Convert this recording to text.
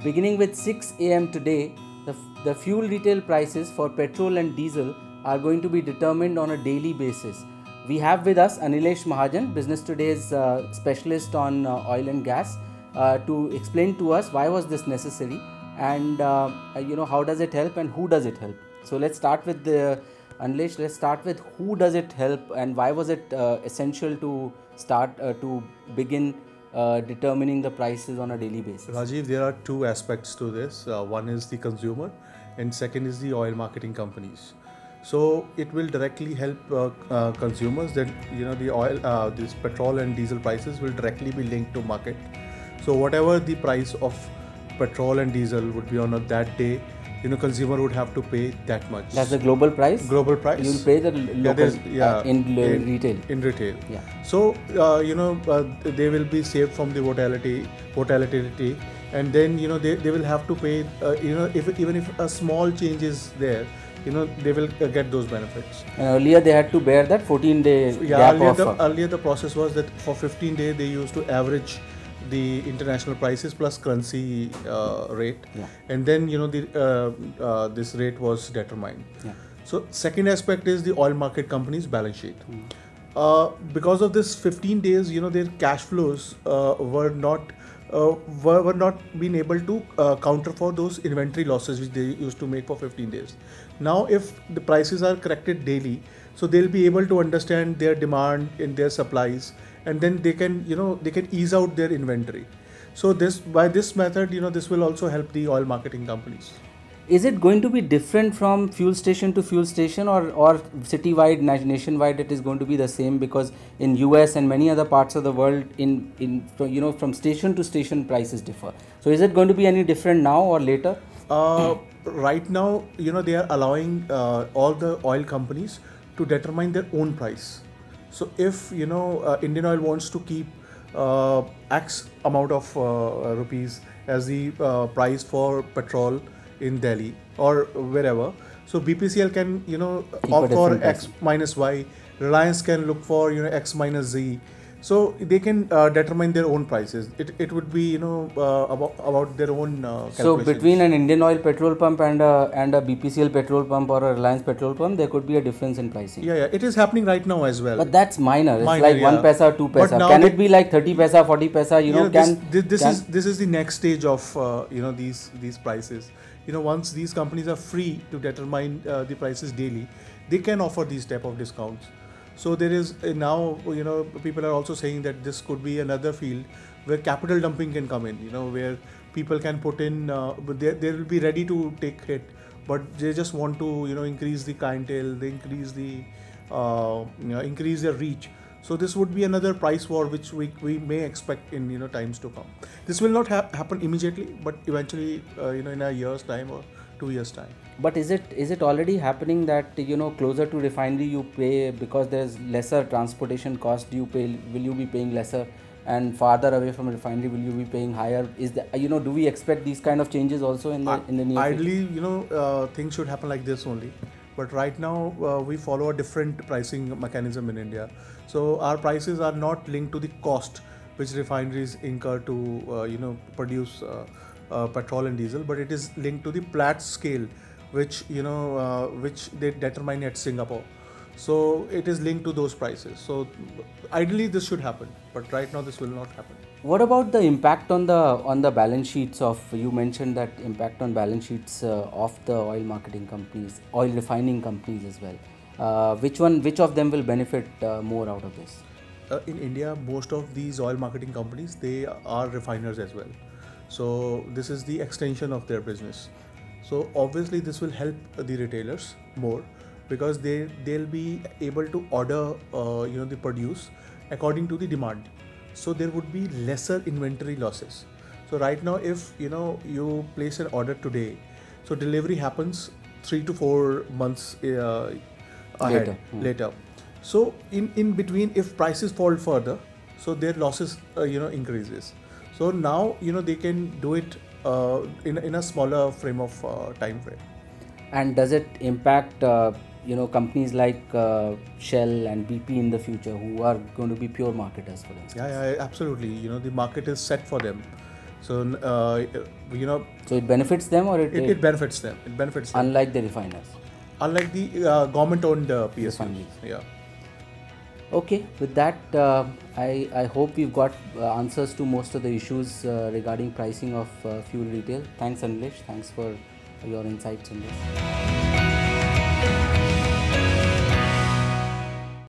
Beginning with 6 a.m. today, the fuel retail prices for petrol and diesel are going to be determined on a daily basis. We have with us Anilesh Mahajan, Business Today's specialist on oil and gas, to explain to us why was this necessary and how does it help and who does it help. So let's start with Anilesh. Let's start with who does it help and why was it essential to start to begin determining the prices on a daily basis. Rajiv, there are two aspects to this. One is the consumer and second is the oil marketing companies. So it will directly help consumers that the oil, this petrol and diesel prices will directly be linked to market. So whatever the price of petrol and diesel would be on that day, consumer would have to pay that much. That's the global price? Global price. You'll pay the local in retail. In retail. Yeah. So, they will be saved from the volatility, and then, they will have to pay, even if a small change is there, they will get those benefits. And earlier they had to bear that 14-day gap earlier the process was that for 15 days they used to average the international prices plus currency rate, and then this rate was determined. So second aspect is the oil market company's balance sheet. Because of this 15 days, their cash flows were not being able to counter for those inventory losses which they used to make for 15 days. Now if the prices are corrected daily, so they'll be able to understand their demand in their supplies, and then they can ease out their inventory. So by this method, this will also help the oil marketing companies. Is it going to be different from fuel station to fuel station, or citywide, nationwide it is going to be the same? Because in US and many other parts of the world, from station to station prices differ. So is it going to be any different now or later? Right now, they are allowing all the oil companies to determine their own price. So if Indian Oil wants to keep X amount of rupees as the price for petrol in Delhi or wherever, so BPCL can opt for X minus Y. Reliance can look for X minus Z. So they can determine their own prices. It would be about their own calculations. So between an Indian Oil petrol pump and a BPCL petrol pump or a Reliance petrol pump, there could be a difference in pricing. Yeah, it is happening right now as well. But that's minor. It's like 1 paisa, 2 paisa. Can it be like 30 paisa, 40 paisa? This is the next stage of these prices. Once these companies are free to determine the prices daily, they can offer these type of discounts. So there is now, people are also saying that this could be another field where capital dumping can come in, where people can put in, but they will be ready to take hit, but they just want to, increase the clientele, they increase their reach. So this would be another price war which we may expect in times to come. This will not happen immediately, but eventually, in a year's time or 2 years' time. But is it already happening that closer to refinery you pay because there's lesser transportation cost? Will you be paying lesser, and farther away from refinery will you be paying higher? Is that do we expect these kind of changes also in the near future? Ideally, things should happen like this only. But right now we follow a different pricing mechanism in India. So our prices are not linked to the cost which refineries incur to produce petrol and diesel, but it is linked to the Platts scale, which they determine at Singapore. So it is linked to those prices. So ideally this should happen, but right now this will not happen. What about the impact on the balance sheets of? You mentioned that impact on balance sheets of the oil marketing companies, oil refining companies as well. Which of them will benefit more out of this? In India, most of these oil marketing companies, they are refiners as well. So this is the extension of their business. So obviously this will help the retailers more, because they'll be able to order the produce according to the demand. So there would be lesser inventory losses. So right now, if you place an order today, so delivery happens 3 to 4 months ahead later. So in between, if prices fall further, so their losses increases. So now they can do it in a smaller frame of time frame. And does it impact companies like Shell and BP in the future, who are going to be pure marketers for them? Yeah, absolutely. The market is set for them. So So it benefits them, or it benefits them. It benefits them. Unlike the refiners. Unlike the government-owned PSUs. Refineries. Yeah. Okay, with that, I hope we've got answers to most of the issues regarding pricing of fuel retail. Thanks, Anilesh. Thanks for your insights on this.